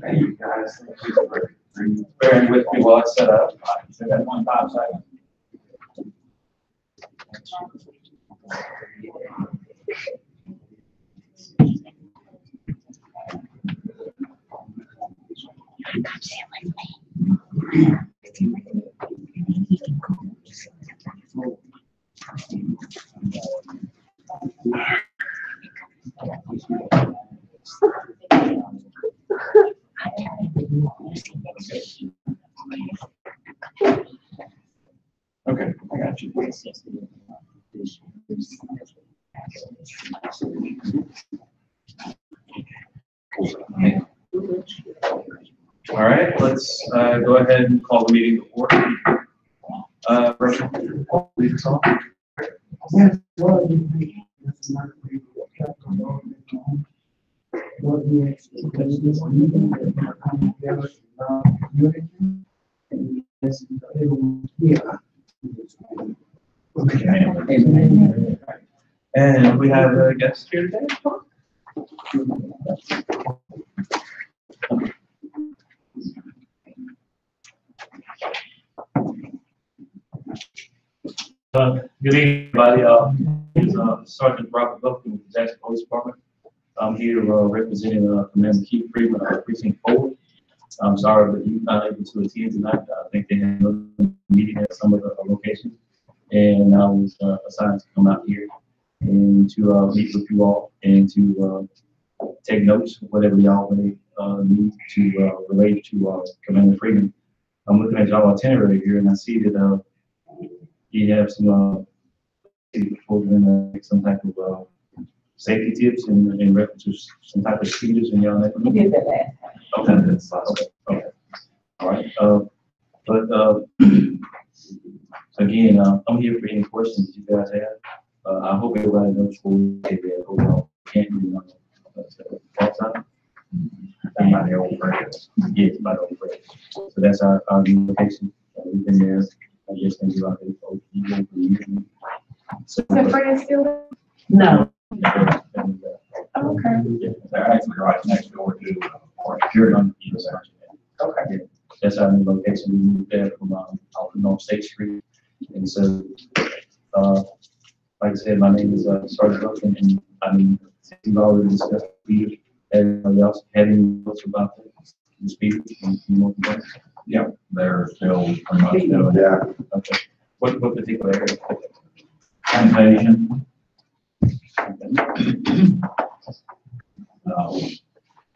Hey, you guys, thank you for bearing with me while I set up. I got 5 seconds. Okay, I got you. All right, let's go ahead and call the meeting to order. First, lead us off. And we have a guest here today. Good evening, everybody. This is Sergeant Robert Buckley with the Jackson Police Department. I'm here representing Commander Keith Freeman of Precinct 4. I'm sorry that you're not able to attend tonight. I think they had a meeting at some of the locations, and I was assigned to come out here and to meet with you all and to take notes, whatever y'all may need to relate to Commander Freeman. I'm looking at y'all itinerary here, and I see that you have some some type of safety tips in reference to some type of speakers in y'all neighborhood. We did that last Okay, time. that's okay. All right. But again, I'm here for any questions you guys have. I hope everybody knows who we can't do part time. That's by the old phrase. Yes, by the old phrase. So that's our new location. We've been there. I guess maybe about 8 years. So, Is that Fred still there? No. Okay. Yeah, they're actually right next door to our security on the east side. Okay. Yeah, that's our new location. We moved there from off of North State Street. And so, like I said, my name is Sergeant Wilson, and I mean, we've already discussed speed. Everybody else had any thoughts about the speed? Yeah, they're still pretty much doing it. Yeah. Okay. What particular area? Invasion.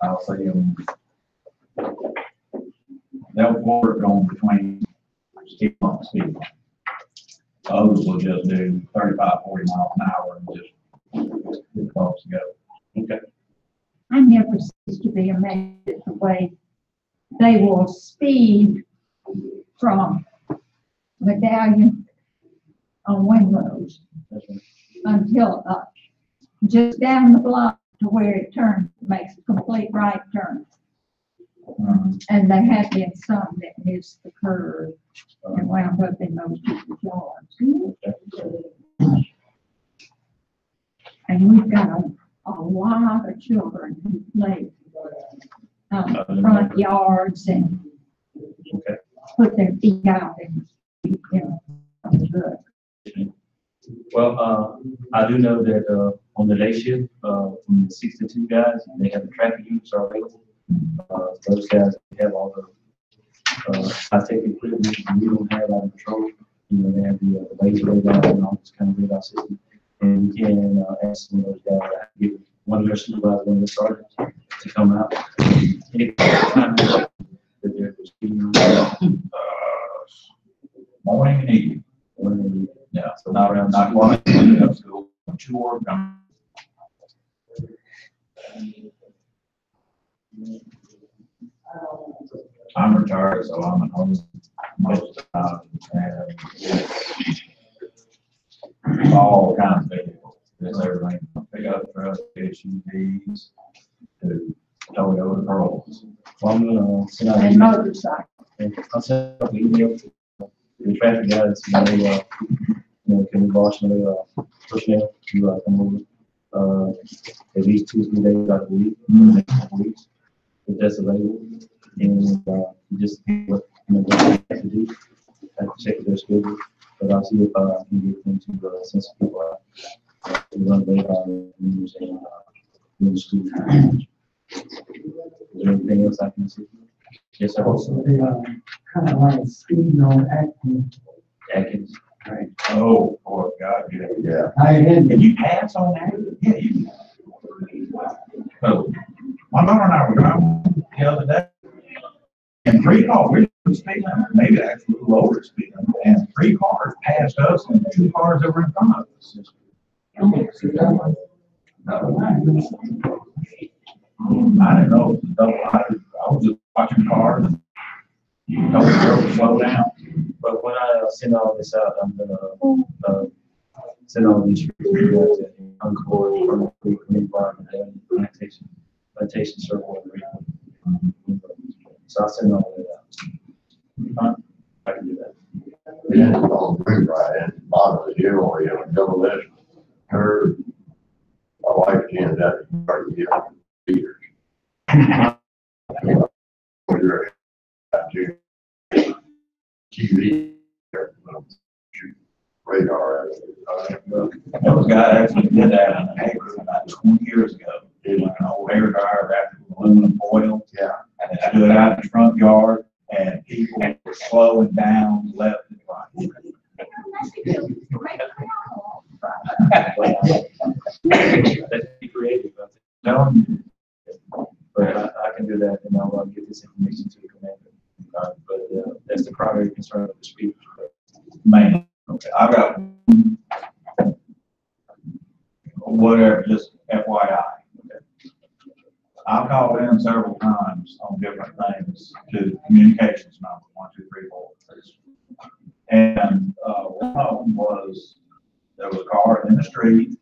I'll say they'll work on between speed bumps, speed bumps. Others will just do 35, 40 miles an hour and just get bumps and go. Okay. I never cease to be amazed at the way they will speed from Medallion on Windrose until just down the block to where it turns, makes a complete right turn. And they have been some that missed the curve and wound up in those people's yards. And we've got a lot of children who play front yards and put their feet out and, Well, I do know that on the day shift, from the 62 guys, they have the traffic units are available. Those guys have all the high-tech equipment we don't have out of patrol. You know, they have the laser radar and all this kind of radar system. And we can ask some of those guys to give one of their supervisors, one of their sergeants, to come out. Anytime that they're morning and evening. Yeah, so not around 9 o'clock, school, 2 or I'm retired, so I'm at home most of the time, and it's all kinds of vehicles. It's everything from pickup trucks, SUVs, to Toyota Corollas. Well, I'm gonna send out and motorcycle. I'll send out an email to the traffic guys, can we partially personnel to come over, at least 2 or 3 days out of the week, weeks, if that's available. And just what what they have to do. I have to check their schedule, but I'll see if I can get them to send some people out. We're going to wait on news and in the school. Is there anything else I can see? Yes, sir. Also, they kind of like speeding on Atkins. Atkins. Right. Oh, poor God, yeah. Yeah. I had, Can you pass on that? Yeah, you. Oh, my daughter and I were driving the other day, and 3 cars, we were speeding, maybe actually a little over speeding, and 3 cars passed us and 2 cars that were in front of us. I didn't know, I was just watching cars, you told the girl to slow down. But when I send all this out, I'm gonna send all these reports and Concord from the environment and plantation circle. So I'll send all that out. I can do that. Yeah, it's all good, right, and bottom of the hill, or you have a double edge curve. My wife ended that part of the year. TV, radar. There was a guy that actually did that in a neighborhood about 20 years ago. He was an old hair dryer wrapped with aluminum foil. Yeah. And it stood out in the front yard, and people were slowing down left and right. Let's be creative. Telling you, But I can do that, and I'll get this information to the commander. But that's the primary concern of the speaker. man, okay, I've got whatever, just FYI. I've called in several times on different things to communications number 1, 2, 3, 4. And one of them was, there was a car in the street,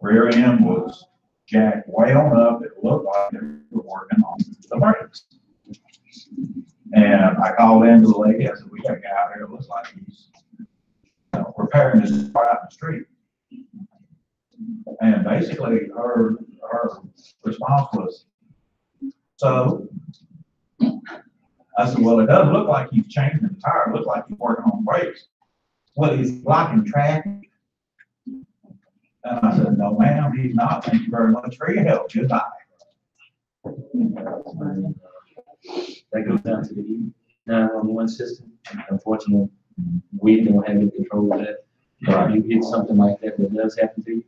rear end was jacked way on up, it looked like they were working on the brakes. And I called in to the lady, I said, we got a guy out here, it looks like he's repairing his car out in the street. And basically her response was, so I said, well, it does look like he's changing the tire, it looks like he's working on brakes. Well, he's blocking traffic. And I said, no, ma'am, he's not. Thank you very much for your help. Goodbye. That goes down to the 911 system. Unfortunately, we don't have any control of that. But if you get something like that does happen to you,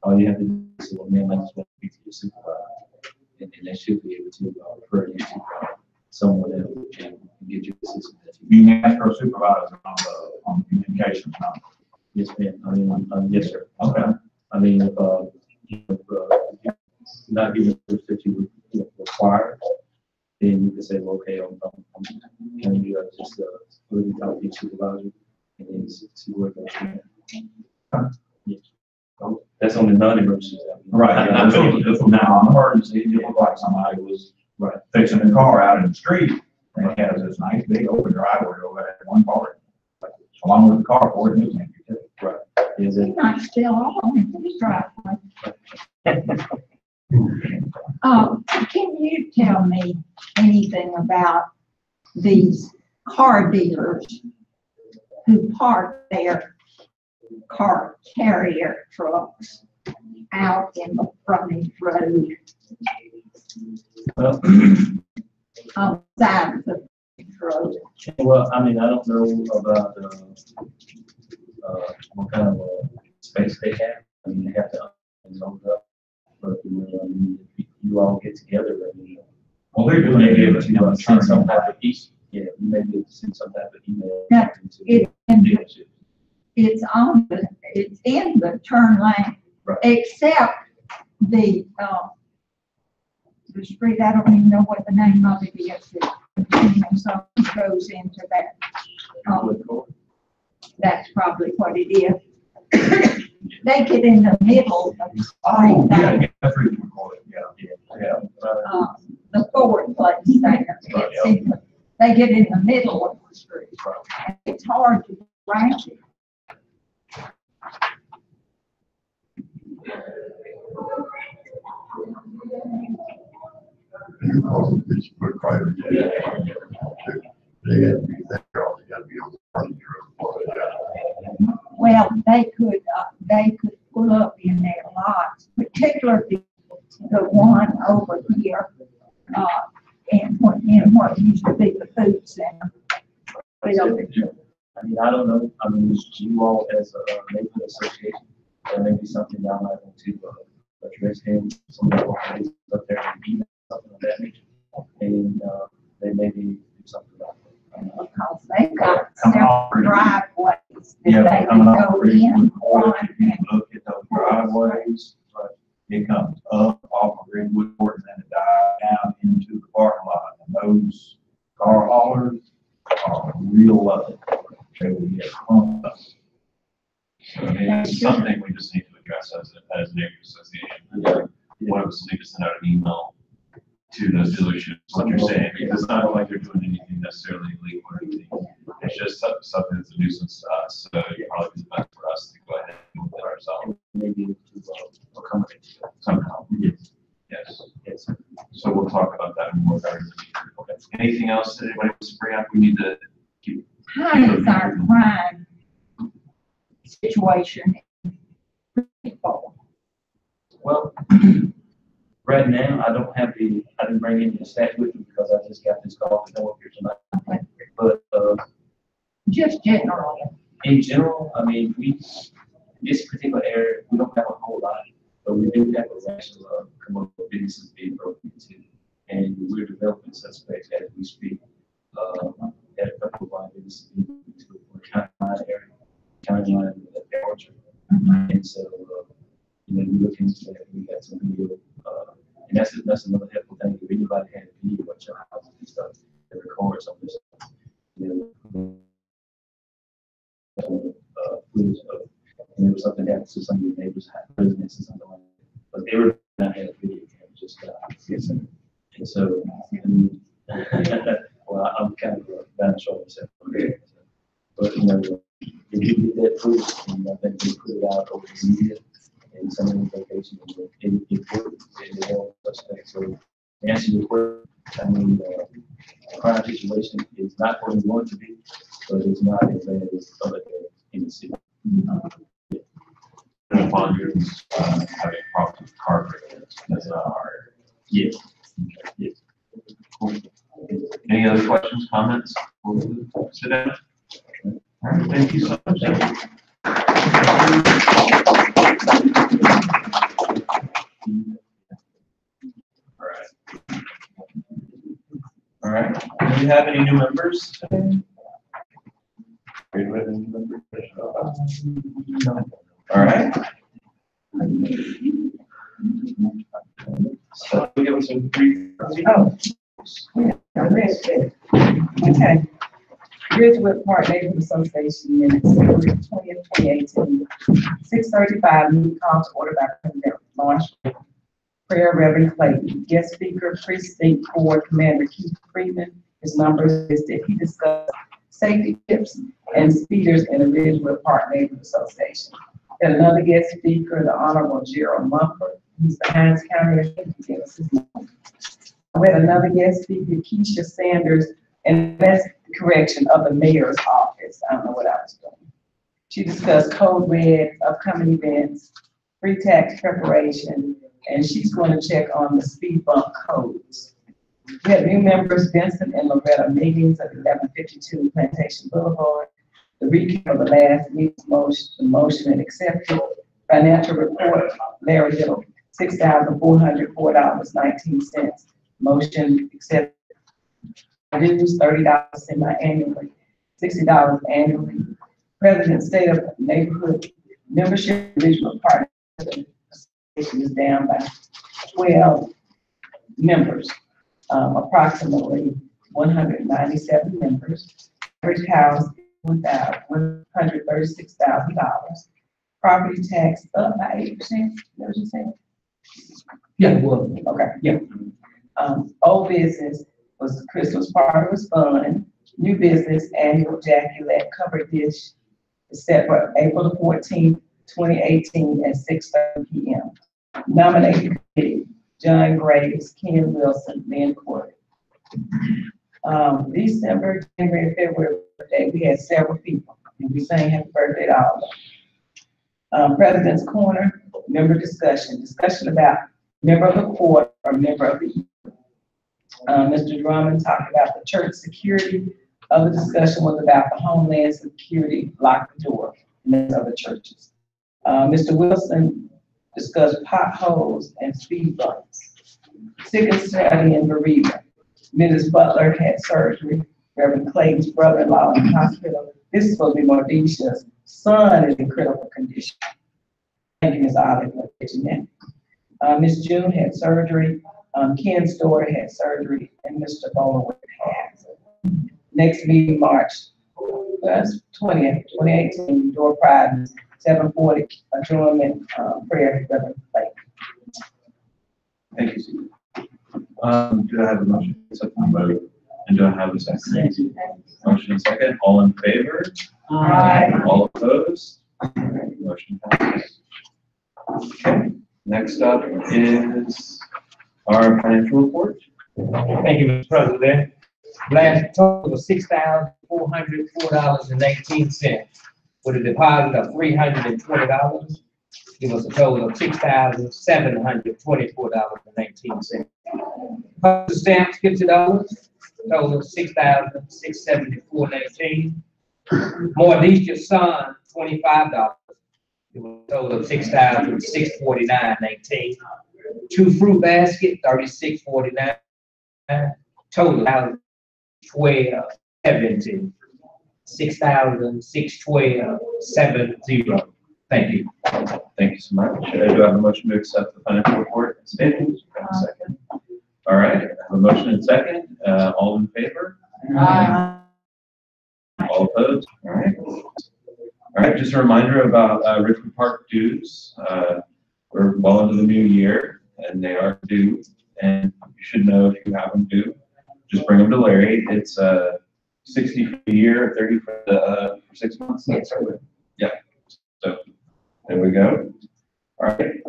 all you have to do is say, well, man, I just want to speak to your supervisor. And they should be able to refer you to someone else and get you the system that you need. You can ask our supervisor on the communications number. Yes, ma'am. I mean, yes, sir. Okay. I mean, if you're not given the that you require, then you can say, well, okay, can you just really talk to your supervisor and then see where it goes. Yes. That's on the non-emergency. Right. Yeah, this was now an emergency. It looked like somebody was fixing their car out in the street. And it has this nice big open driveway over there, one part, along with the carport. And everything. Right. Is it? Not still on his driveway. Can you tell me anything about these car dealers who park their car carrier trucks out in the frontage road Well, on the side of the road? well, I mean, I don't know about what kind of space they have. I mean, they have to load up, but you all get together and Well, they're doing it. able to send some type of yeah, you may be able to send some type of email. Yeah, to it- dealership. It's in the turn lane, Right. except the street, I don't even know what the name of it is. So it goes into that. That's probably what it is. They get in the middle of the Oh, street, yeah, that's really recorded. Yeah. the forward place there. It's in the- They get in the middle of the street. And it's hard to rank it. Oh, it's put private. They had to be there, or they had to be on the front room. Well, they could pull up in their lots, particularly the one over here, in what used to be the food center. I mean, I don't know, I mean, you all as a neighborhood association, there may be something y'all might want to address him, some of the organizations up there, and even something of that nature. And, they maybe do something about it. Because they've got Coming several off Ridgewood. driveways Yeah, that they coming can off go Ridgewood, in. or on, if you and look at those driveways, it comes up off of Ridgewood and then it dives down into the parking lot. And those car haulers are real low. They will get pumped up. So I mean, it's something we just need to address as a neighborhood association. One of us need to send out an email to those dealerships, what you're saying, because it's not like they're doing anything necessarily illegal or anything. It's just something that's a nuisance to us, so it probably is best for us to go ahead and do it ourselves. Maybe to accommodate that. Somehow. Yes. Yes. So we'll talk about that more better. Okay. Anything else that anybody wants to bring up? We need to keep. how is our crime situation in Ridgewood? Well, right now, I didn't bring any stats with me because I just got this call to know up here tonight. But, Just generally. in general, I mean, this particular area, we don't have a whole lot, but we do have a rational commercial businesses being broken into. And we're developing suspects as we speak. At a couple of our businesses being broken into the county line area, county line at the orchard. And so, we look into that, we got some video, and that's another helpful thing. If anybody had a video at your house and stuff, that records some of this stuff, footage of, and there was something that happened to some of your neighbors, residents or something like that. But they were not had a video camera, just, yes, and so, well, I'm kind of down the short myself. But, if you get that footage, and I think they put it out over the media, and some of the locations, they all suspects. So, to answer your question, I mean, the crime situation is not where we want it to be, but it's not as bad as other areas in the city. And upon you, having problems with car break-ins, that's not hard. Yes. Yes. Any other questions, comments? We'll sit down. All right, thank you so much. All right. Do we have any new members today? Do we have any new members? No. All right. So we give us a brief. Oh, yeah, Ridgewood. Okay. Ridgewood Park Neighborhood Association minutes, February 20th, 2018. 6:35, meeting call to order by President Marshall. Prayer, Reverend Clayton. Guest speaker, Precinct 4 Commander Keith Freeman. His number is listed. He discussed safety tips and speeders in the Ridgewood Park Neighborhood Association. And another guest speaker, the Honorable Gerald Mumford. He's the Hines County Attorney. We had another guest speaker, Keisha Sanders, and that's the correction of the mayor's office. I don't know what I was doing. She discussed code red, upcoming events, free tax preparation, and she's going to check on the speed bump codes. We had new members, Vincent and Loretta Meetings at 1152 Plantation Boulevard. The recap of the last week's motion and accepted. Financial report, Larry Hill, $6,404.19. Motion accepted. Dues, $30 semi-annually, $60 annually. President State of Neighborhood Membership Regional Partner is down by 12 members, approximately 197 members. Average house $136,000. Property tax up by 8%. What did you say? Yeah, well, Okay. Yeah. Old business was Crystal's Party's Fund. New business annual Jackie-led cover dish is set for April the 14th, 2018 at 6:30 p.m. Nominating committee, John Graves, Ken Wilson, Lynn Court. December, January, February birthday, we had several people, and we sang happy birthday to all of them. President's Corner, member discussion about member of the court or member of the year. Mr. Drummond talked about the church security. Other discussion was about the Homeland Security locked door in other churches. Mr. Wilson discussed potholes and speed bumps. Sick and study and bereavement. Mrs. Butler had surgery. Reverend Clayton's brother-in-law in the hospital. This is supposed to be Mordecia's son is in critical condition. Thank you, Ms. Olive, for mentioning that. Ms. June had surgery. Ken's daughter had surgery, and Mr. Bowler has. Next meeting, March 20th, 2018, door Pride, 7:40, adjournment, prayer, Reverend Clayton. Thank you, Susan. Do I have a motion to accept the vote? And do I have a second? Motion and second. All in favor? Aye. All opposed? Motion passes. Okay, next up is our financial report. Thank you, Mr. President. Last total was $6,404.18. With a deposit of $320, give us a total of $6,724.19. Postage stamps, $50, total of $6,674.19. Mordecia's son, $25, give us a total of $6,649.19. Two fruit basket, $36.49. Total $12.70. $6,612.70. Thank you. Thank you so much. Do I have a motion to accept the financial report and statements? Do I have a second? All right, I have a motion and second. All in favor? Aye. All opposed? All right. All right, just a reminder about Ridgewood Park dues. We're well into the new year and they are due, and you should know if you have them due. Just bring them to Larry. It's 60 for a year, 30 for 6 months. That's right. Yeah. So there we go. All right.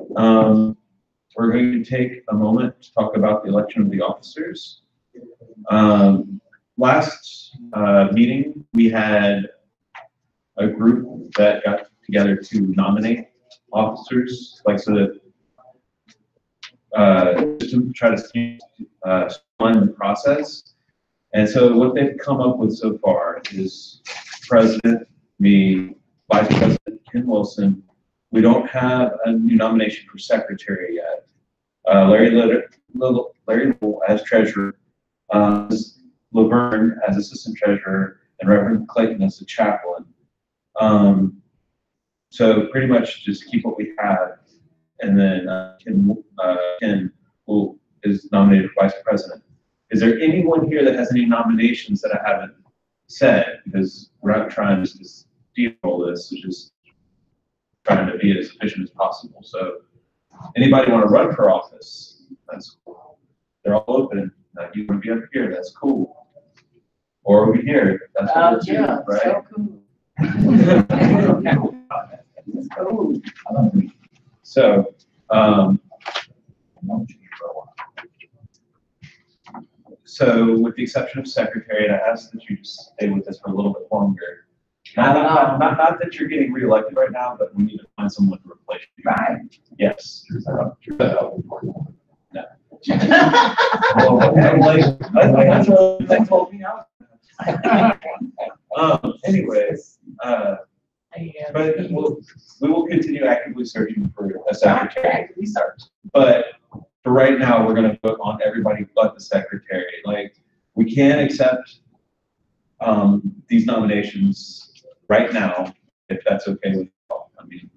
We're going to take a moment to talk about the election of the officers. Last meeting, we had a group that got together to nominate officers, like so that to try to streamline the process. And so what they've come up with so far is President, me, Vice President Ken Wilson. We don't have a new nomination for secretary yet. Larry Little as treasurer, Laverne as assistant treasurer, and Reverend Clayton as the chaplain. So pretty much just keep what we have, and then Ken is nominated for vice president. Is there anyone here that has any nominations that I haven't said? Because we're not trying to just steamroll this, we're just trying to be as efficient as possible. So anybody want to run for office? That's cool. They're all open. You want to be up here? That's cool. Or over here? That's cool too, Yeah, right? so cool. It's cool. So, so with the exception of secretary, and I ask that you just stay with us for a little bit longer. Not that you're getting reelected right now, but we need to find someone to replace you. Right. Yes. No. They told me out. Anyways, but we will continue actively searching for a secretary. But for right now, we're going to vote on everybody but the secretary. Like, we can't accept these nominations right now, if that's okay with you all. I mean,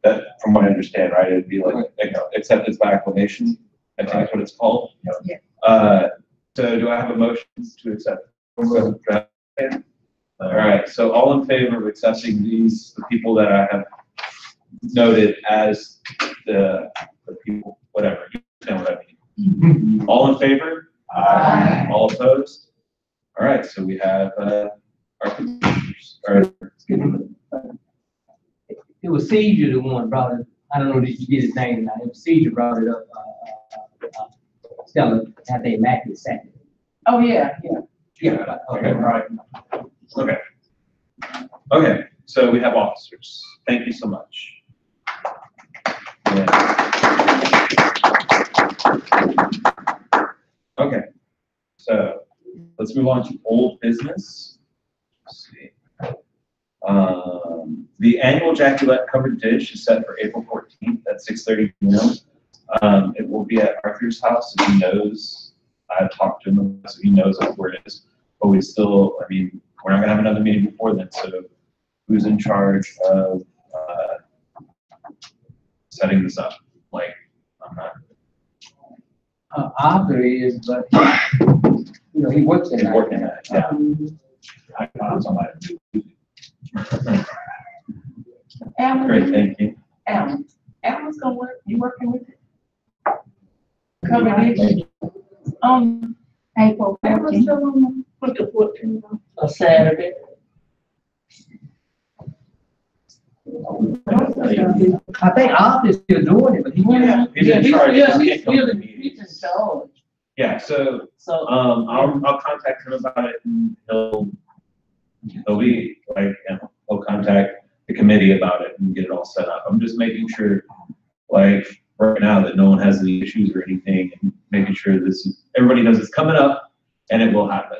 that, from what I understand, right, it'd be like, acceptance by acclamation. I think that's what it's called. Yeah. So do I have a motion to accept? All right, so all in favor of accepting these, the people that I have noted as the people, whatever, you know what I mean. All in favor? Aye. All opposed? All right, so we have our commissioners. It was Caesar the one brought it. I don't know, did you get his name now? It was Caesar brought it up. still have they immaculate Saturday. Oh, yeah, yeah. Yeah. Okay, right. Okay. Okay, so we have officers. Thank you so much. Yeah. Okay, so let's move on to old business. Let's see. The annual Jaculette covered dish is set for April 14th at 6:30 p.m. It will be at Arthur's house, if he knows. I've talked to him, so he knows where it is. But we still, I mean, we're not gonna have another meeting before then, so who's in charge of setting this up? Like, I'm not. Arthur is, but, you know, he works at He's night. working at it, yeah. I found somebody. Alan, Great, thank you. Alan's gonna work, you working with it? Cover it. April Alan's 14th. still on the 14th. A Saturday. I think Arthur's still doing it, but he. Yeah, he's in charge. Yeah, He he's can't come to still, meetings. he's in charge. Yeah, so, So, I'll contact him about it and he'll be like, you know, he'll contact the committee about it and get it all set up. I'm just making sure, like, right now that no one has any issues or anything and making sure everybody knows it's coming up and it will happen.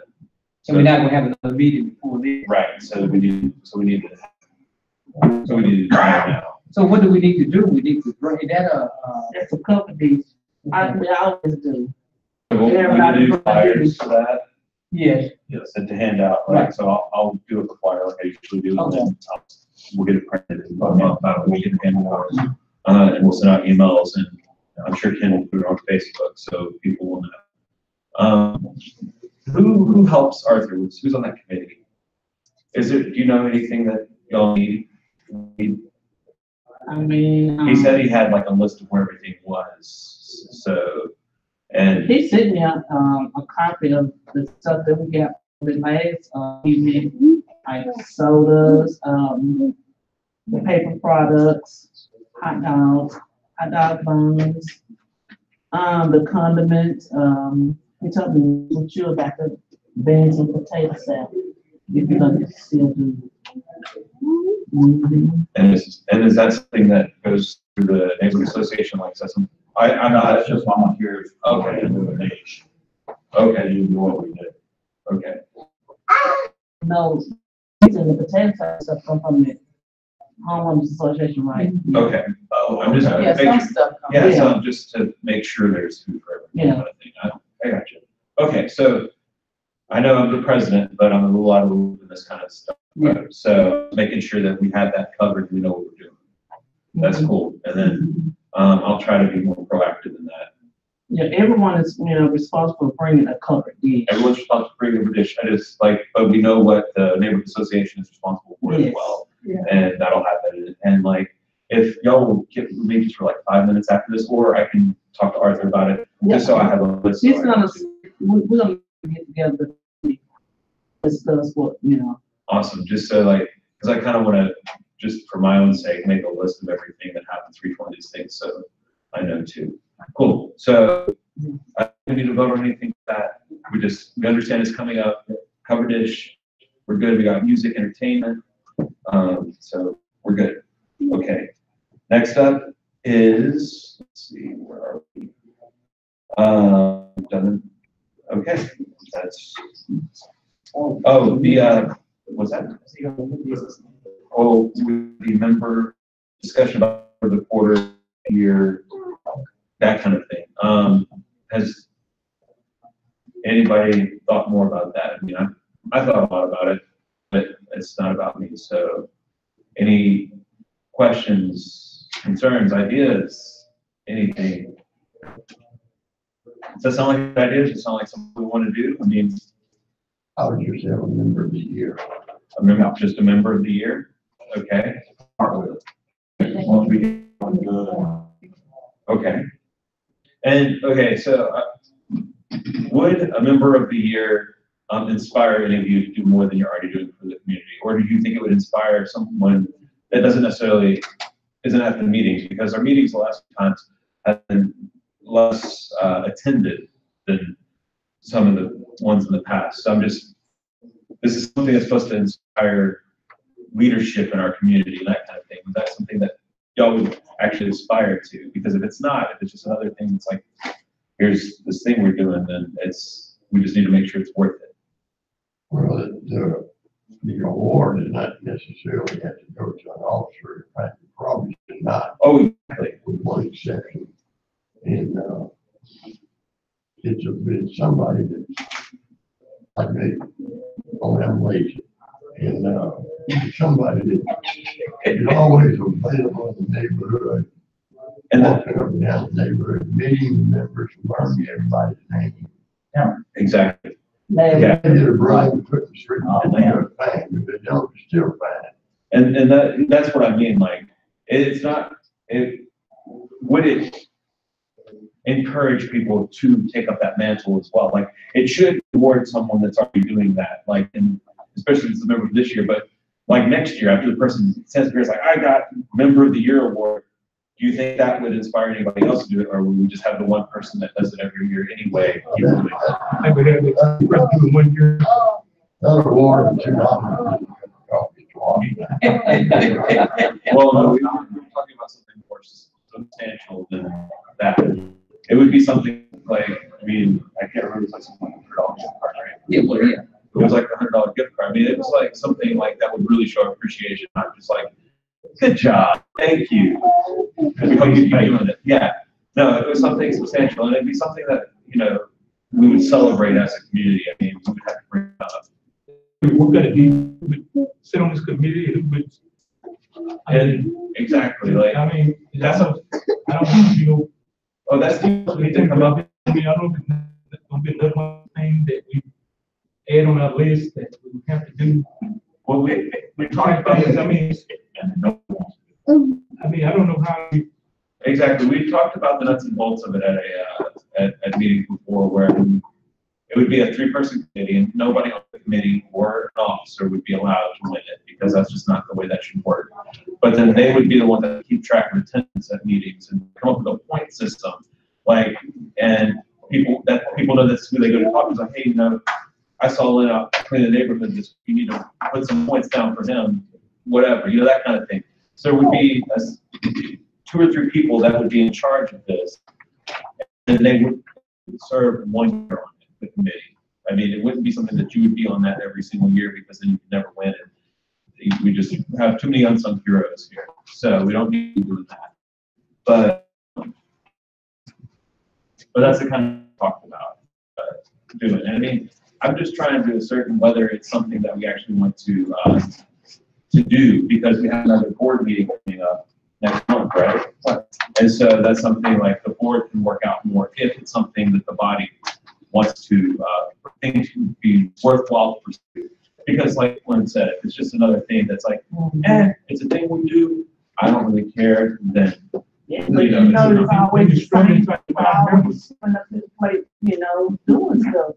so we're not gonna have another meeting before this. Right, so we need to do it now. So what do we need to do? We need to bring that That's a couple days. We always do. So we'll need to do flyers for that. yes. Yes, and to hand out, right, Right. so I'll do a flyer like I usually do, and Okay. then we'll get it printed and we'll get it handed out. And we'll send out emails, and I'm sure Ken will put it on Facebook, so people will know. Who helps Arthur? Who's on that committee? Do you know anything that y'all need? I mean. He said he had like a list of where everything was, so, and, He sent me a copy of the stuff that we got the last, evening, like sodas, the paper products, hot dog buns, the condiments, he told me what you about the beans and potato salad. If you're gonna still do. Mhm. and is that something that goes through the neighborhood association, like, that's some, I'm No, not, that's just volunteers. Okay. Okay, you do what we did. Okay, No, beans and the potato salad stuff come from the homeowners association, right? okay. Oh, I'm just, Yeah, some stuff. comes. yeah, so just to make sure there's food for everyone, Yeah. kind of thing. I got you. Okay, so I know I'm the president, but I'm a little out of the loop in this kind of stuff. Yeah. So making sure that we have that covered, we know what we're doing. That's cool. And then, I'll try to be more proactive in that. Yeah, everyone is, responsible for bringing a covered dish. Everyone's responsible for bringing a dish. But we know what the neighborhood association is responsible for as Yes. well. Yeah. And that'll happen. And like, if y'all will give me just for like 5 minutes after this, or I can talk to Arthur about it, just so I have a list. She's gonna, we're gonna get together, discuss what, Awesome, just so like, because I kind of want to, just for my own sake, make a list of everything that happens for each one of these things, so I know too. Cool, so I don't need to vote on anything for that. We understand it's coming up, cover dish, we're good, we got music, entertainment, so we're good. Okay, next up is, let's see, where are we? Done. Okay, that's, oh, what's that? Oh, the member discussion about the quarter year, that kind of thing. Has anybody thought more about that? I mean, I thought a lot about it, but it's not about me. So any questions, concerns, ideas, anything? Does that sound like an idea? Does it sound like something we want to do? I mean, I would just have a member of the year. just a member of the year? Okay. Once we get on good. Okay. And, okay, so would a member of the year inspire any of you to do more than you're already doing for the community? Or do you think it would inspire someone that doesn't necessarily, isn't at the meetings? Because our meetings the last few times have been less attended than some of the ones in the past. So this is something that's supposed to inspire leadership in our community and that kind of thing. Is that something that y'all would actually aspire to? Because if it's not, if it's just another thing that's like, here's this thing we're doing, then we just need to make sure it's worth it. Well, the award is not necessarily have to go to an officer. In fact, it probably should not. Oh, exactly. With one exception. And, it's somebody that, like me, oh, I'm lazy. And, somebody that is always available in the neighborhood. And walking up and down the neighborhood, meeting members, learning everybody's name. Yeah, exactly. Yeah. They did a bribe, put the street, Oh, and they're fine, if they don't, it's still fine. And that's what I mean, like, would it encourage people to take up that mantle as well? Like, it should reward someone that's already doing that, like, and especially if it's a member of this year, but like next year, after the person says, like, I got Member of the Year award, do you think that would inspire anybody else to do it, or would we just have the one person that does it every year anyway? I would have it, do 1 year. Another award and $2. Well, no, we're talking about something more substantial than that. It would be something like, I mean, I can't remember, it's like something like $100 gift card, right? Yeah, well, yeah. It was like a $100 gift card. I mean, it was like something like that would really show appreciation, not just like, good job, thank you. Because we hope you keep doing it. Yeah. No, it was something substantial, and it'd be something that, we would celebrate as a community. I mean, we would have to bring it up. We're gonna do, sit on this committee, And exactly, like, I mean, I don't think, oh, that's the need to come up. I mean, I don't think that's gonna be another one thing that we add on our list that we have to do. Well, we talked about this. I mean, I don't know how we. Exactly. We talked about the nuts and bolts of it at meetings before, where it would be a 3-person committee, and nobody on the committee or an officer would be allowed to win it, because that's just not the way that should work. But then they would be the one that would keep track of attendance at meetings and come up with a point system, like, and people know that's who they go to talk to. It's like, hey, I saw Lynn out cleaning the neighborhood. You need to put some points down for him, whatever, that kind of thing. So there would be 2 or 3 people that would be in charge of this, and they would serve 1 year on the committee. I mean, it wouldn't be something that you would be on that every single year, because then you could never win it. We just have too many unsung heroes here, so we don't need to do that. But that's the kind of talked about doing. And I mean, I'm just trying to ascertain whether it's something that we actually want to do, because we have another board meeting coming up next month, right? And so that's something like the board can work out more if it's something that the body wants to think would be worthwhile to pursue. Because like Lynn said, if it's just another thing that's like, it's a thing we do, I don't really care, then Yeah, but there's always the same people always sitting up this place, doing stuff.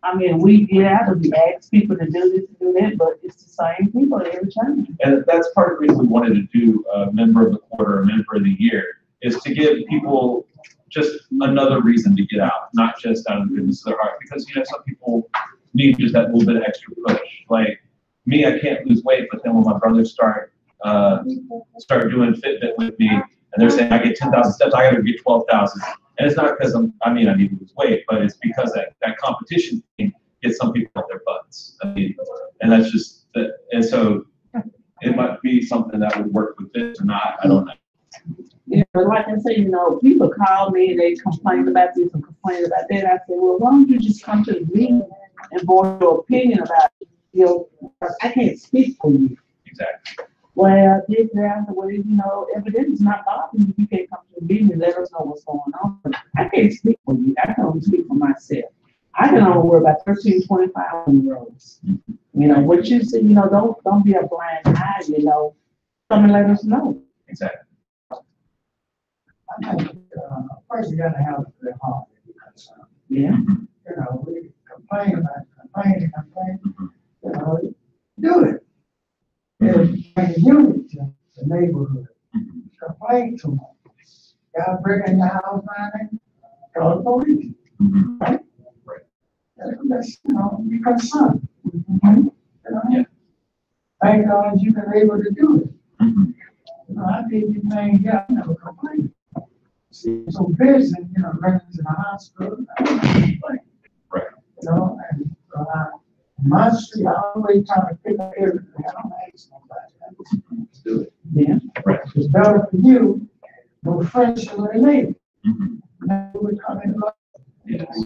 I mean, we ask people to do this and do that, but it's the same people every time. And that's part of the reason we wanted to do a member of the quarter, a member of the year, is to give people just another reason to get out, not just out of the goodness of their heart. Because, some people need just that little bit of extra push. Like me, I can't lose weight, but then when my brothers start doing Fitbit with me, and they're saying I get 10,000 steps, I gotta get 12,000. And it's not because I need to lose weight, but it's because that competition thing gets some people off their butts. I mean, and that's just, and so it might be something that would work with this or not, I don't know. Yeah, but like I say, people call me, they complain about this and complain about that. I say, well, why don't you just come to the meeting and voice your opinion about it? I can't speak for you. Exactly. Well, this, that, the way, if it is not bothering you, you can't come to the meeting and let us know what's going on. But I can't speak for you. I can only speak for myself. I can only worry about 1325 on the roads. What you say, don't be a blind eye, come and let us know. Exactly. I think, first you gotta have a good heart. Yeah. We complain, do it. Bring unity to the neighborhood. Complain to them. Y'all bring in your house, man, call the police. Mhm. That's, you know, because son. Yeah. Thank God you were able to do it. Mhm. You know, I did your thing, yeah, I never complained. See, so busy, you know, runs in the hospital, I never complained. Right. You know, and, my street, I always try to pick up everything, I don't ask nobody, I just do it. Yeah. Right. It's better for you, no friendship with a neighbor. Mhm. Now, we're coming up. Yes.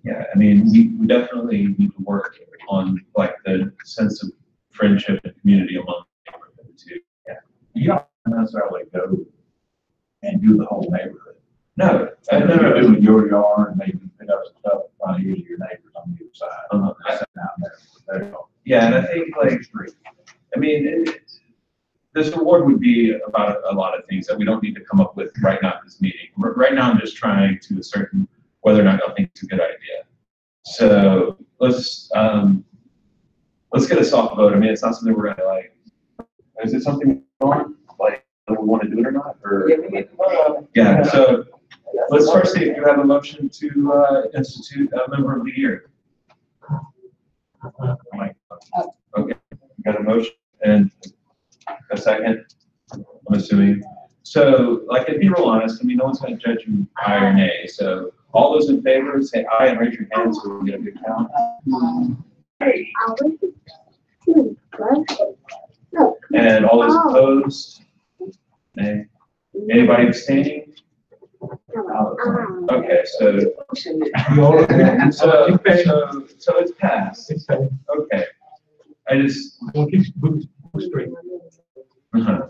Yeah, I mean, we definitely need to work on like the sense of friendship and community among the neighborhood too. Yeah. You don't necessarily go and do the whole neighborhood. No, And no, then no, you're doing your yard, and maybe pick up some stuff, trying to use your neighbors on the other side. Sitting out there, there you go. yeah, and I think like, I mean, this award would be about a lot of things that we don't need to come up with right now at this meeting. Right now, I'm just trying to ascertain whether or not I think it's a good idea. So let's get a soft vote. I mean, it's not something we're gonna like. Is it something on like whether we want to do it or not? Or Yeah, we get to vote on it. yeah. So let's first see if you have a motion to institute a member of the year. Okay, got a motion and a second. I'm assuming. So, like, if you're real honest, I mean, no one's going to judge you aye or nay. So, all those in favor, say aye and raise your hand so we get a good count. And all those opposed? Nay. Anybody abstaining? Okay, so it's passed. Okay. I just. We'll keep straight. Uh-huh.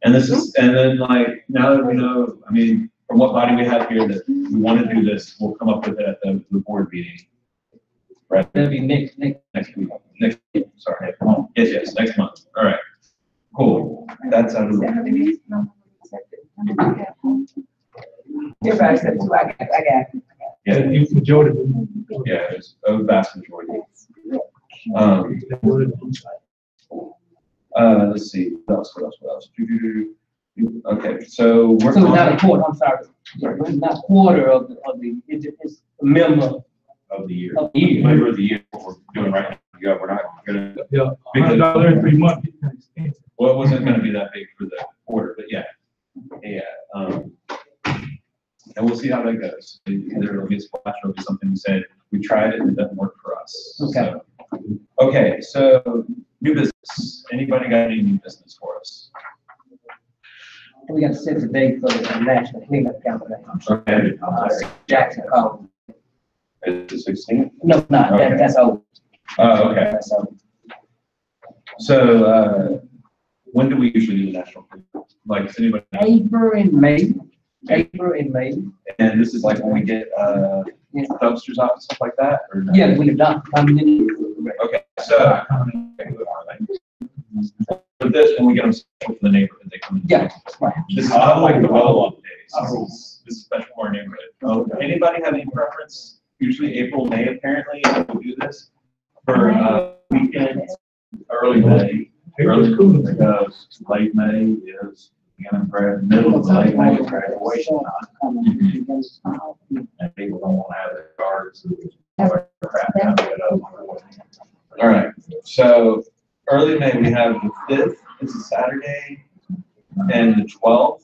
And this is, and then like, now that we know, I mean, from what body we have here that we want to do this, we'll come up with it at the board meeting. Right? That'll be next Next week, sorry, next month. Yes, next month. All right. Cool. That's out of the way. Everybody except two, I got it. Yeah, You majority. yeah, it's a vast majority. Let's see, what else? Okay, so we're. So it's not a quarter, I'm sorry. It's not quarter of the, it's a member Of the year. of the year. Member of the year, what we're doing right now. Yeah, we're not gonna, Yeah, $100 every 3 months. well, it wasn't gonna be that big for the quarter, but yeah. Yeah, and we'll see how that goes. Either it'll be a splash or it'll be something we said, we tried it and it doesn't work for us. Okay. So, okay, so new business. Anybody got any new business for us? We got to set the date for the national cleanup campaign. Okay. Jackson called. Is it 16th? No, not, Okay. that's over. Oh, okay. That's over. So, when do we usually do the national cleanup? Like, does anybody know? April and May, April and May. And this is like when we get, Yeah. dumpsters off and stuff like that, or no? Yeah, we have done, Okay, so, for this, when we get them scheduled for the neighborhood, they come in. yeah, right. This is not like the roll-up days. This is special for our neighborhood. Anybody have any preference? Usually April, May, apparently, we do this for, weekends, Early May, because late May is, middle of late May is graduation time, and people don't want to have their cards. Crap, time to get up. All right, so early May, we have the 5th, it's a Saturday, and the 12th.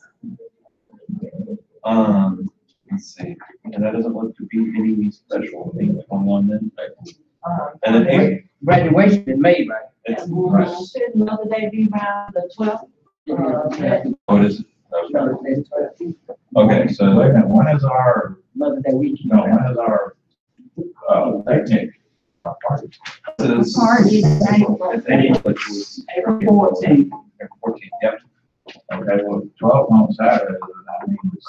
Let's see, and that doesn't look to be any special things going on then. And then April, Graduation in May, right? it's, Should another day be around the 12th? what is it? Okay, so, Wait a minute, when is our, Mother Day weekend. no, when is our, picnic? this Party is, is April. it's April, which was April 14th. April 14th, yep. Okay, well, 12th on Saturday, that means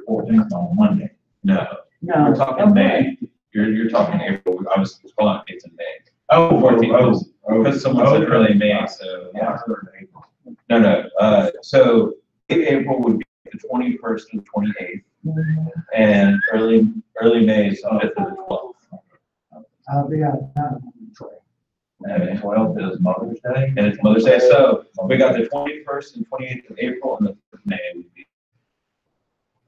14th on Monday. No, No. we're talking May. You're talking April. I was calling it in May. Oh, 14th, because someone said early May, so Yeah, I yeah. heard April. No, so late April would be the 21st and 28th, and early May is the 5th and the 12th. I'll be out of town. And 12th is Mother's Day. And it's Mother's Day, so we got the 21st and 28th of April and the 5th of May would be.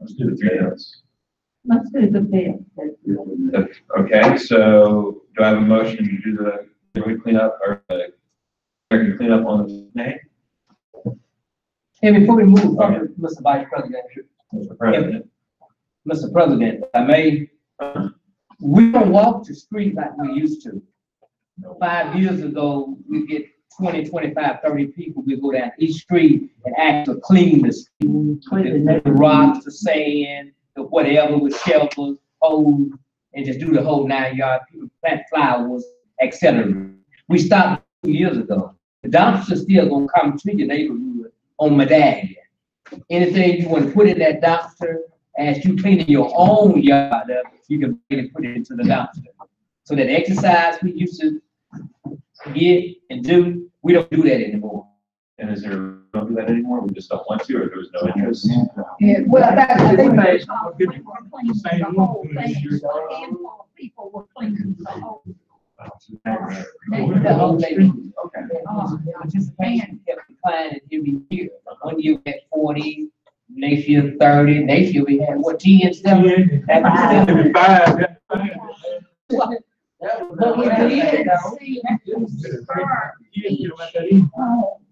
Let's do the 3 minutes. Let's do the fifth. Okay, so do I have a motion to do the cleanup or the cleanup on the name? And before we move on, Mr. Vice President, Mr. President. Mr. President, I may, we don't walk the street like we used to. 5 years ago, we get 20, 25, 30 people, we go down each street and actually clean the street. The rocks, the sand, the whatever with shovels, hoes, and just do the whole 9 yards, people plant flowers, etc. We stopped 2 years ago. The dumpster's still gonna come to your neighborhood on Medallion. Anything you want to put in that dumpster, as you cleaning your own yard up, you can really put it into the dumpster. So that exercise we used to get and do, we don't do that anymore. And is there, don't do that anymore? We just don't want to, or there was no interest? Yeah, well, that's, I think Right. they were cleaning the whole thing. A handful of people were cleaning the whole. The whole thing. Okay. Participation kept declining every year. 1 year we had 40, next year 30, next year we had what, 10 stuff? Every five. But we did see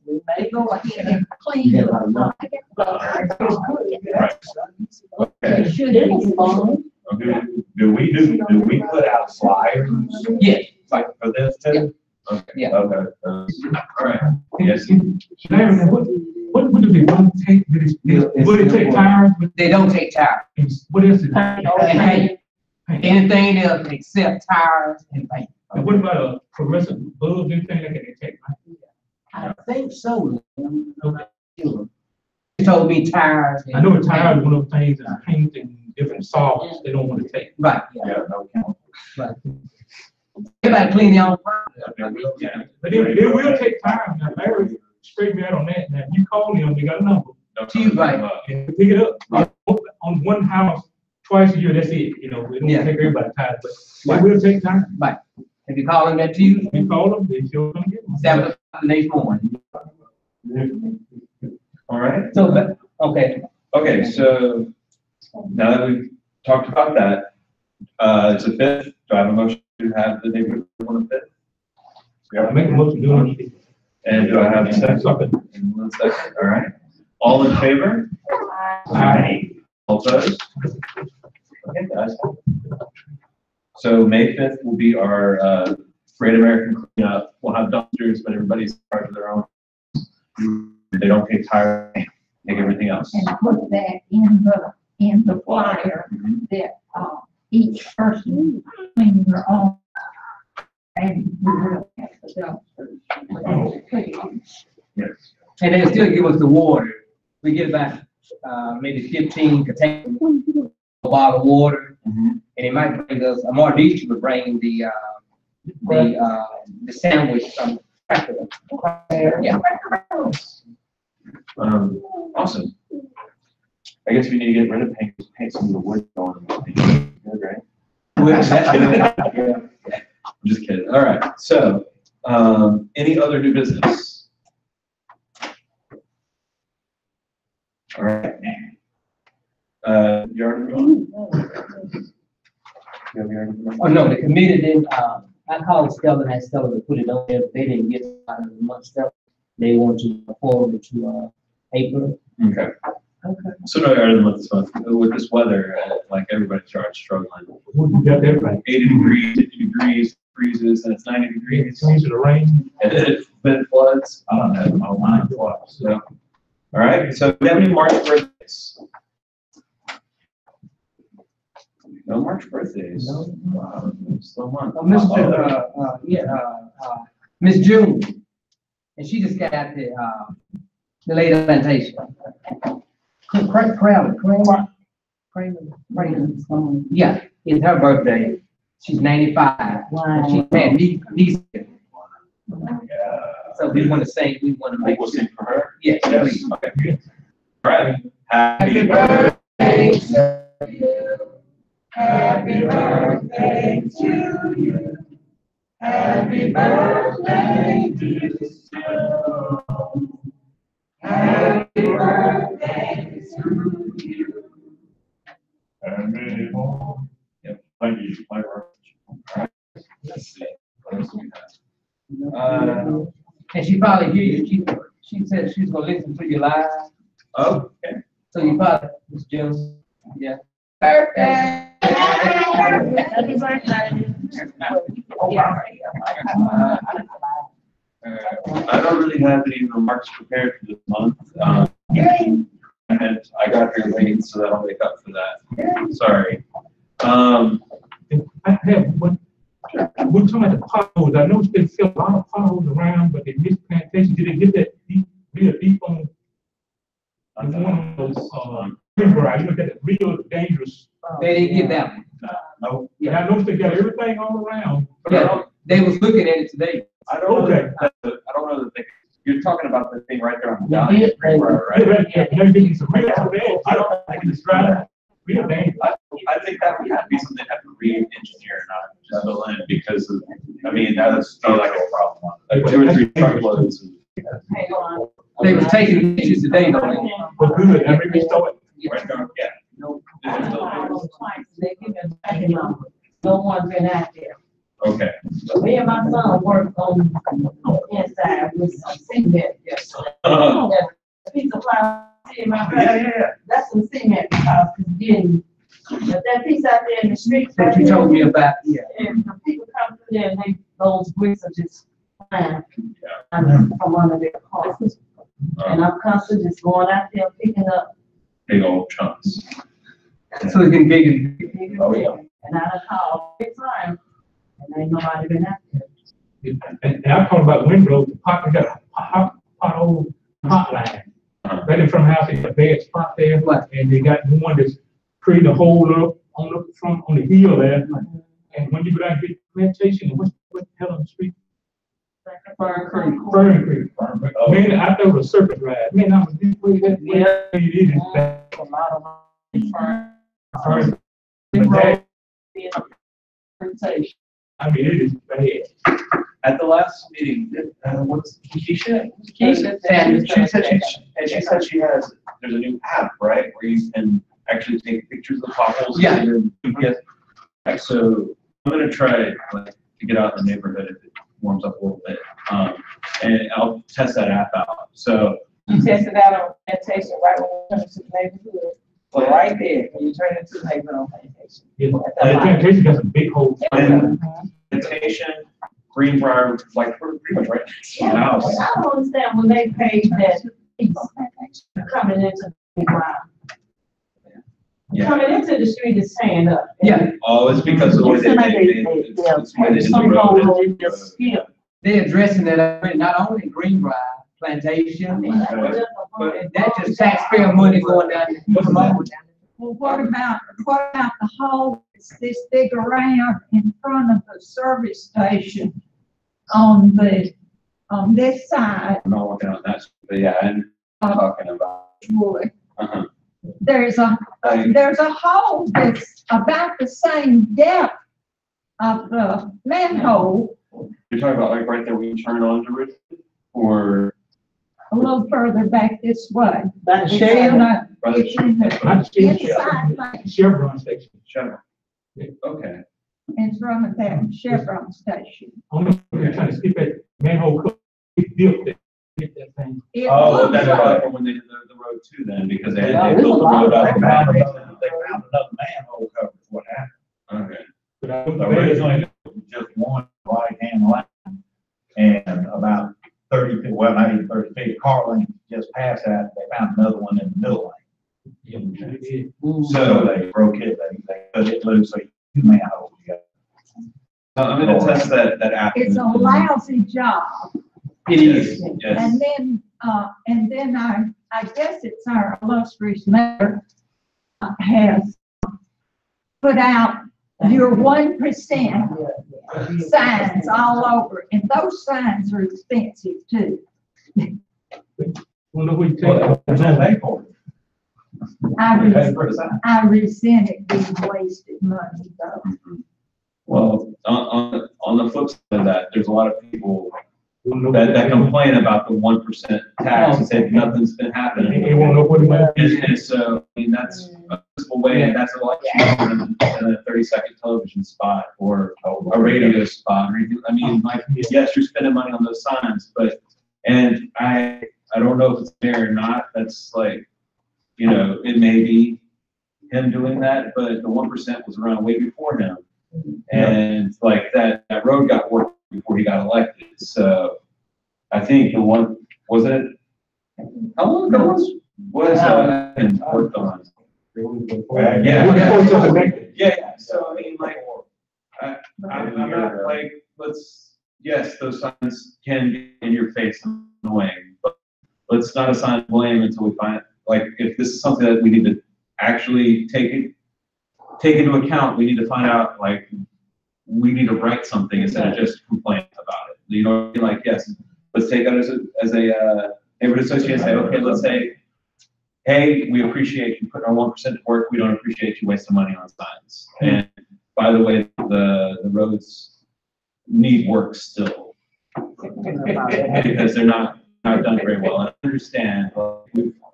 we may go ahead and clean it. It should be fun. Do we put out flyers? Yes. Like for this too? Okay. Yeah. Okay. All right. Yes. Larry, what do they want to take? Would it take tires? They don't take tires. What else? And paint. Anything else except tires and paint. And what about a progressive bulb, anything that can take? I think so. He told me tires. I know a tire is one of those things that paint and different solvents they don't want to take. Right. Yeah, no chemical. Right. Everybody clean their own property. Yeah. But they will take time. Now, Larry, straight me out on that. Now, you call them, they got a number. Right. And pick it up. On one house, twice a year, that's it. You know, we don't Yeah. take everybody time, but they will take time. Right. If you call them that Tuesday, You call them, they still come get them. 7 o'clock the next morning. All right. So, but, okay. Okay, so now that we've talked about that, it's a fifth. Do I have a motion to have the neighborhood on the fifth? I make a motion to do it. And do I have a second? And 1 second, all right. All in favor? Aye. All opposed? Okay, guys. So May 5th will be our Great American Cleanup. We'll have dumpsters, but everybody's in charge of their own. They don't take tires, take everything else. And put that in the flyer that, each person clean their own. And we will have the dumpsters. Yes. And they still give us the water. We get about, maybe 15 containers of bottled water. And it might bring us, Mardeisha would bring the sandwich from cracker. Yeah. Awesome. I guess we need to get rid of paint some of the wood going. Good, right? I'm just kidding. All right. So, any other new business? All right. You already Oh, no, the committee didn't, I called Stella and asked Stella to put it on there, but they didn't get it out of the month stuff. They want to forward it to, April. Okay. So no, other than this month, with this weather, like everybody starts struggling. You got everybody. 80 degrees, 50 degrees, freezes, and it's 90 degrees. Change to the rain. And then it floods. I don't know, my mind floods. So, all right. So, do we have any March birthdays? No March birthdays. No. Wow, still month. Miss June, and she just got the lady plantation. Kramer. Yeah, it's her birthday. She's 95. Wow. She had these. So we want to sing, we want to make. We'll sing for her? Yes, Yes. please. Okay. All right. Happy birthday to you. Happy birthday to you. Happy birthday, dear Sue. Happy birthday to you. My work. All right. Let's see. What else do we have? And she probably hear you, she said she's gonna listen to you live, Oh, okay. so you probably, Ms. Jones, yeah. Birthday. Happy birthday. I don't really have any remarks prepared for this month. And I got here late, so that'll make up for that. Sorry. I have one, we're talking about the potholes. I know they still a lot of potholes around, but they missed plantation. Did they get that deep, real deep on? The one of those, Greenbrier, you know, that real dangerous. They didn't get that one. No. And I noticed they got everything all around. Yeah, they was looking at it today. I don't know. Okay. I don't know that they, you're talking about the thing right there on the Yeah, down. yeah, Right? Yeah, they're getting some real bad. I don't know if I can describe it. Real dangerous. I think that would have to be something that have to re-engineer, not just fill in, because of, I mean, that's not like a problem. Like 2 or 3 truckloads. Hang on. They was taking pictures today, don't they? But good, I mean, we saw it. Right there, yeah. They give us tracking number. No one's been out there. Okay. Me and my son worked on inside with some cement yesterday. Uh, That piece of plywood in my Yeah, yeah, yeah. that's some cement because it's getting, but that piece out there in the street. That you told me about, yeah. And the people come through there and those bricks are just flying Yeah. from under their cars. And I'm constantly just going out there picking up. Big old chunks. So we can dig it. Oh, yeah. And I done called every time, and ain't nobody been out there. And I'm talking about Windrow, the pot, they got a pothole hotline. Right in front of the house, they got a bad spot there, and they got one that's creating a hole up on the front, on the hill there. And when you go down to get plantation, what the hell on the street? Fern Creek. Fern Creek. Man, I thought it was a circuit ride. Man, I was this way, that way. Yeah. It is bad. A lot of them. Fern. But that, I mean, it is bad. At the last meeting, what's Keisha? Keisha. And she said she has, there's a new app, right, where you can actually take pictures of potholes. Yeah. And then GPS. So I'm gonna try like to get out in the neighborhood if it warms up a little bit. And I'll test that app out. So You tested out on plantation right when you turn to the neighborhood. So right there, when you turn into the neighborhood on plantation. Yeah. At that line. Plantation got some big holes. and plantation, Greenbrier, like pretty much right next to the house. I don't understand when they paved that piece coming into the ground. Yeah. Coming into the street is saying up. Yeah. Oh, it's because of the way they did it's the way they did the Some road. roads they just skip. They're addressing that already, not only in Greenbrier, Plantation, and that just taxpayer money going down. Well, what about the hole that's this big around in front of the service station on this side? I'm not working on that, but yeah, I'm talking about. Wood? Uh-huh. There's a hole that's about the same depth of the manhole, You're talking about like right there when you turn onto Ridgewood, or a little further back this way. By the It's shade. in the- rather it's in the Not the inside, like, Chevron station. Chevron. Okay. in front of that Chevron station. I'm trying to skip that manhole, cover, built that, get that thing. It Oh, looks that's like- right, from when they did the road too then, because they Yeah, had, they there's built a the lot road of out. They found another manhole cover, is what happened. Okay. But I don't Originally, it was just one right-hand line, and about 30 feet, well, not even 30 feet, car lane just past that, they found another one in the middle lane. So they broke it, they cut it loose, so two manholes together. So I'm gonna test that app. It's a lousy job. It is. Yes. And then I guess it's our illustrious mayor has put out your 1% signs all over, and those signs are expensive too. Wonder what you Well, there's no take. pay for it. I They pay res- for the sign. I resent it being wasted money though. Well, on the flip side of that, there's a lot of people that complain about the 1% tax and say nothing's been happening. They won't know what it might be. And so, I mean, that's a way way, and that's a lot cheaper than a 30-second television spot or a radio spot. Or anything. I mean, like, yes, you're spending money on those signs, but, and I don't know if it's there or not. That's like, you know, it may be him doing that, but the 1% was around way before him. And like that road got worked before he got elected. So I think the one, was it, how long ago was and worked on? Yeah. So I mean, like, I'm not like, yes, those signs can get in your face and annoying, but let's not assign blame until we find, like, if this is something that we need to actually take into account, we need to find out, like, we need to write something instead of just complaining about it. You know, like, yes, let's take that as a neighborhood association and say, okay, let's say, hey, we appreciate you putting our 1% to work. We don't appreciate you wasting money on signs. And by the way, the roads need work still because they're not done very well. And I understand.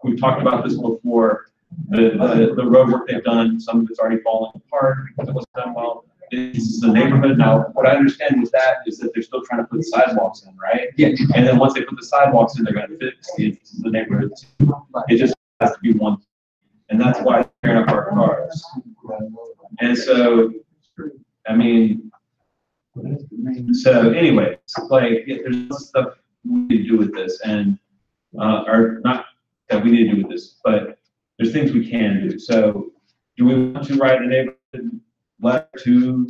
We've talked about this before. The road work they've done, some of it's already falling apart because it wasn't done well. This is the neighborhood. Now, what I understand with that is that they're still trying to put sidewalks in, right? Yeah. And then once they put the sidewalks in, they're going to fix the neighborhood. It just has to be one. And that's why they're tearing up our cars. And so, I mean, so anyway, like, there's stuff we need to do with this, and or not that we need to do with this, but there's things we can do. So, do we want to write a neighborhood letter to?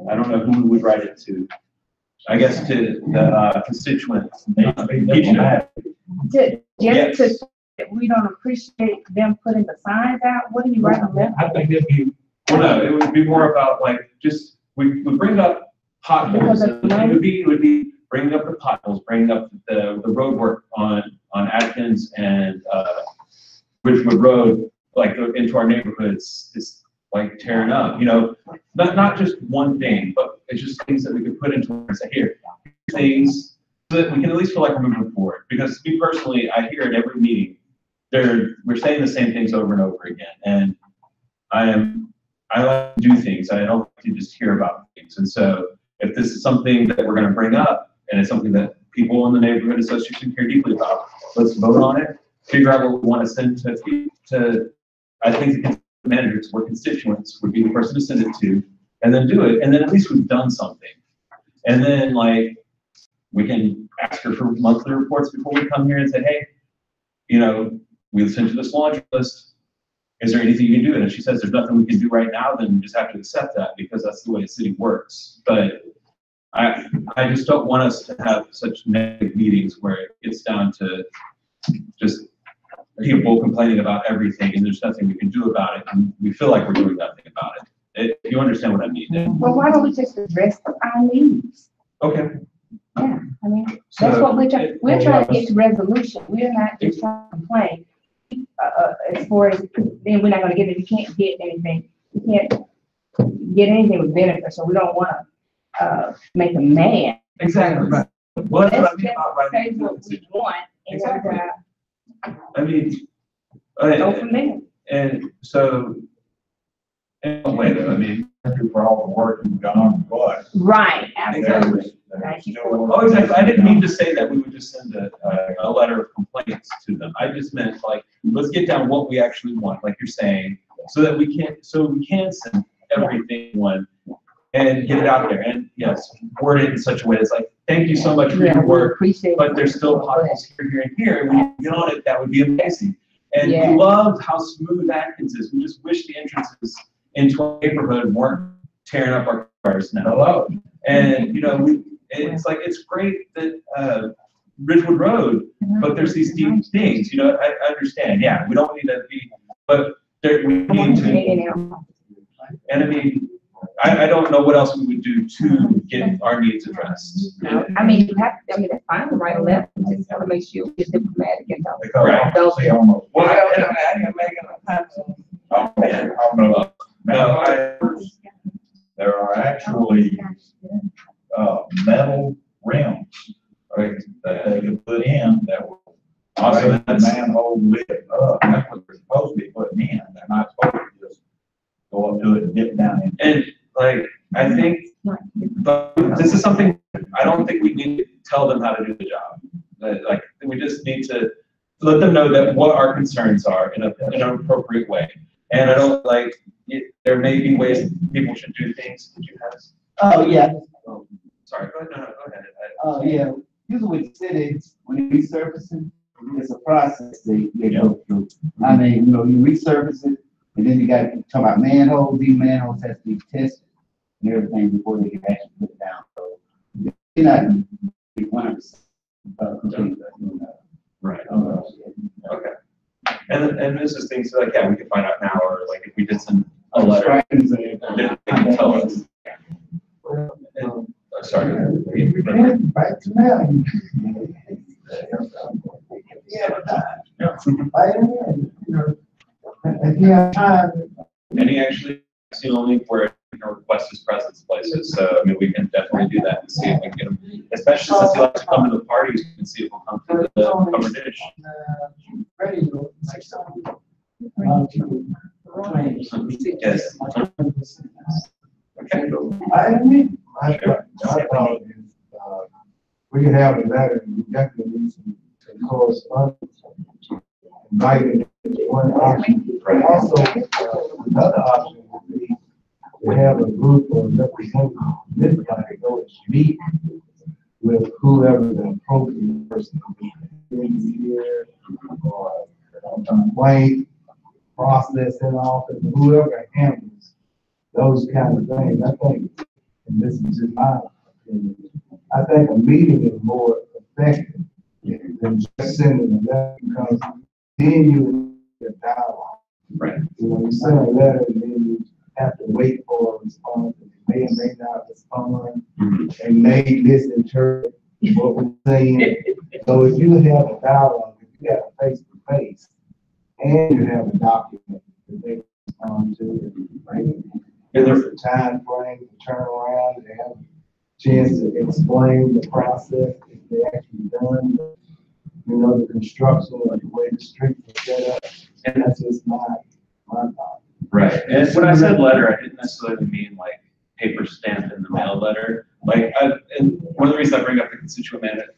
I don't know who we would write it to. I guess to the constituents. We don't appreciate them putting the signs out. What do you write on that? I think it'd be. Well, no, it would be more about, like, just we bring up potholes. It would be bringing up the potholes, bringing up the road work on Atkins and Ridgewood Road, like into our neighborhoods, is like tearing up. You know, not just one thing, but it's just things that we could put into and say, here, things so that we can at least feel like we're moving forward. Because me personally, I hear at every meeting, we're saying the same things over and over again, and I like to do things. I don't like to just hear about things. And so if this is something that we're going to bring up, and it's something that people in the neighborhood association care deeply about, let's vote on it, figure out what we want to send to I think the managers or constituents would be the person to send it to, and then do it. And then at least we've done something. And then, like, we can ask her for monthly reports before we come here and say, hey, you know, we listened to this laundry list. Is there anything you can do? And if she says there's nothing we can do right now, then we just have to accept that because that's the way the city works. But I just don't want us to have such negative meetings where it gets down to just people complaining about everything and there's nothing we can do about it, and we feel like we're doing nothing about it. If you understand what I mean. Well, why don't we just address our needs? Okay. Yeah, I mean, that's what we're trying to get to resolution. We're not just trying to complain. As far as, then we're not gonna get it, you can't get anything, you can't get anything with benefits, so we don't wanna, make them mad. Exactly. Right. Well, that's what I Let's mean about writing. say what we want, and Exactly. I mean, go from there. and so, anyway, though, I mean, Thank you for all the work you've done, but. Right, absolutely. Thank you. oh, exactly. I didn't mean to say that we would just send a letter of complaints to them. I just meant, like, let's get down what we actually want, like you're saying, so we can send everything one and get it out there. And yes, word it in such a way that's like, thank you so much for your work, but there's still potholes here, and here. And when you get on it, that would be amazing. And we love how smooth Atkins is. We just wish the entrances into our neighborhood weren't tearing up our cars now. Hello. And, you know, it's like, it's great that Ridgewood Road, but there's these deep things, you know, I understand. Yeah, we don't need to be, but we need to. And I mean, I don't know what else we would do to get our needs addressed. No, I mean, you have, I mean, it's fine to write a letter, just gotta make sure you're diplomatic and all. Because Right. I see almost. Well, There are actually, metal rims that they can put in that will Awesome. raise the manhole lid up. That's what they're supposed to be putting in. They're not supposed to just dip down in. And like, I think, but this is something, I don't think we need to tell them how to do the job. Like, we just need to let them know that what our concerns are in an appropriate way. And I don't like, there may be ways people should do things. Did you have? Oh, yeah. Sorry, go ahead, no, go ahead. Oh, yeah. Usually with cities, when you resurface it, it's a process they go through. I mean, you know, you resurface it, and then you got to talk about manholes. These manholes have to be tested and everything before they can actually put it down. So you're not 100% complete. Right. Okay. And this is things like, yeah, we can find out now, or like if we did send a letter, they can tell us. Sorry. Back to now. Yeah, if you have time. And he actually, it's the only where he can request his presence places, so I mean, we can definitely do that and see if we can get him, especially since he likes to come to the parties, we can see if we'll come to the cover dish. Radio, like something. Yes. Okay. I thought, we have a letter, we definitely need some correspondence. Inviting one option. Also, another option would be to have a group of representatives, this body go and meet with whoever the appropriate person is here, or complaint process in office, whoever handles those kind of things. I think, and this is just my opinion, I think a meeting is more effective than just sending a letter, because then you get a dialogue. Right. You know, you send a letter and then you have to wait for a response, and they may or may not respond, and may misinterpret what we're saying. So if you have a dialogue, if you have a face-to-face, and you have a document that they respond to, and right? There's a time frame to turn around, they have a chance to explain the process if they actually done, you know, the construction or the way the streets are set up. And that's just my thought. Right. And when I said letter, I didn't necessarily mean like paper stamped in the mail letter. Like, and one of the reasons I bring up the constituent manager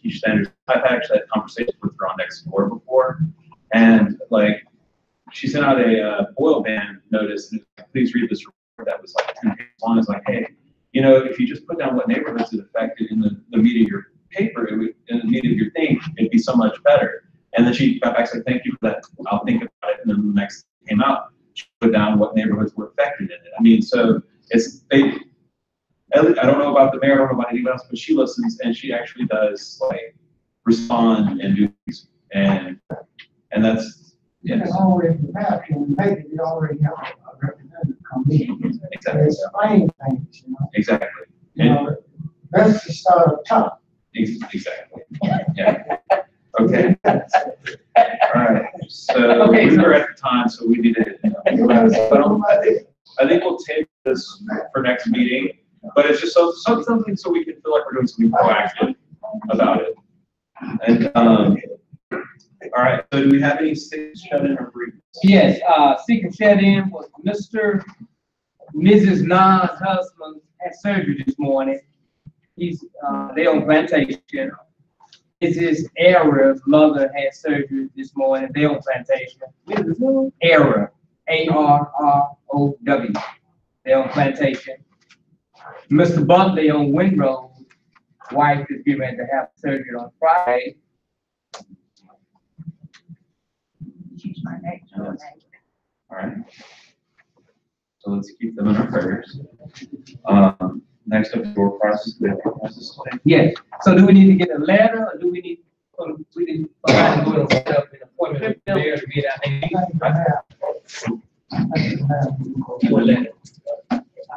key standards, I've actually had conversations with her on Nextdoor before, and like, she sent out a oil ban notice, and like, please read this report that was like 10 pages long. It's like, hey, you know, if you just put down what neighborhoods it affected in the meat of your paper, it would, in the meat of your thing, it'd be so much better. And then she got back and said, thank you for that. I'll think about it. And then the next came out, she put down what neighborhoods were affected in it. I mean, so it's, I don't know about the mayor, I don't know about anyone else, but she listens and she actually does like respond and do things. And that's, yes. It's already about, and maybe you already have a representative come in. Exactly. Explain things, you know. Exactly. You know, that's the start up top. Exactly. Yeah. Okay. All right. So Okay, we were at the time, so we need to. I think we'll take this for next meeting, but it's just something so we can feel like we're doing something proactive about it. And all right. So do we have any sticks shut in or briefs? Yes, seeking shut in was Mr. Mrs. Nan's husband had surgery this morning. He's, they on plantation. Mrs. Era's mother had surgery this morning. They on plantation. Era, A-R-R-O-W. They on plantation. Mr. Buntley on Windrow, wife is getting ready to have surgery on Friday. She's my next door neighbor. All right. So let's keep them in our prayers. Next up, door process. Yes. So do we need to get a letter, or do we need, we need to go and set up an appointment with the mayor to meet our name?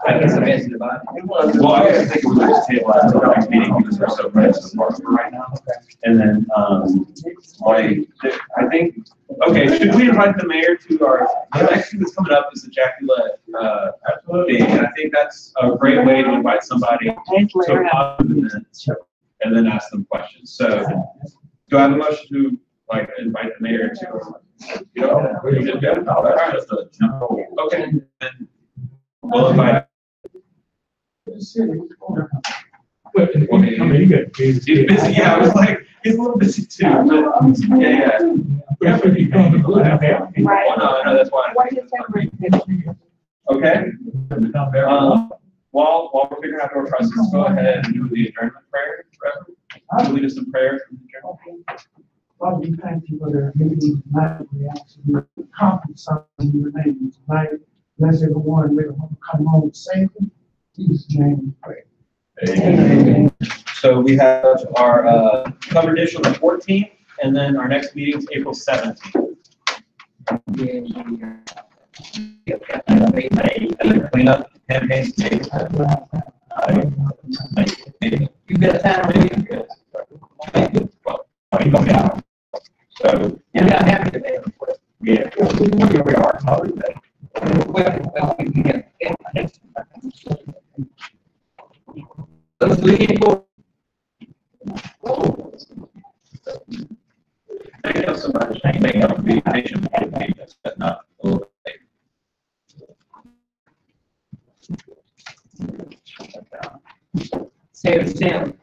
I guess I'm asking about it. Well, I was thinking we would just table that until the next meeting because we're so close to the park right now. And then, like, I think, okay, should we invite the mayor to our, the next thing that's coming up is the Jackie thing. And I think that's a great way to invite somebody to a positive event and then ask them questions. So do I have a motion to, like, invite the mayor to, you know, all right, okay. And We'll invite. The city. Well, I mean, you got busy. He's busy, yeah, I was like, he's a little busy too, but, yeah. Yeah, but you come to the lab, yeah. Oh, no, that's why. What is that? Okay. While we're figuring out our process, go ahead and do the adjournment prayer. Trevor. Lead us in prayer from the adjournment. Father, we thank you for the meeting tonight. We actually accomplished something in your name tonight. Bless everyone, may them come home safely. In Jesus' name we pray. Amen. So we have our cover dish on the 14th, and then our next meeting is April 17th. Clean up campaigns. You got time? So, You're not happy today? yeah, here we are. Well, yeah. Let's leave. I know somebody's saying up be patient, but not a little bit late. Sam.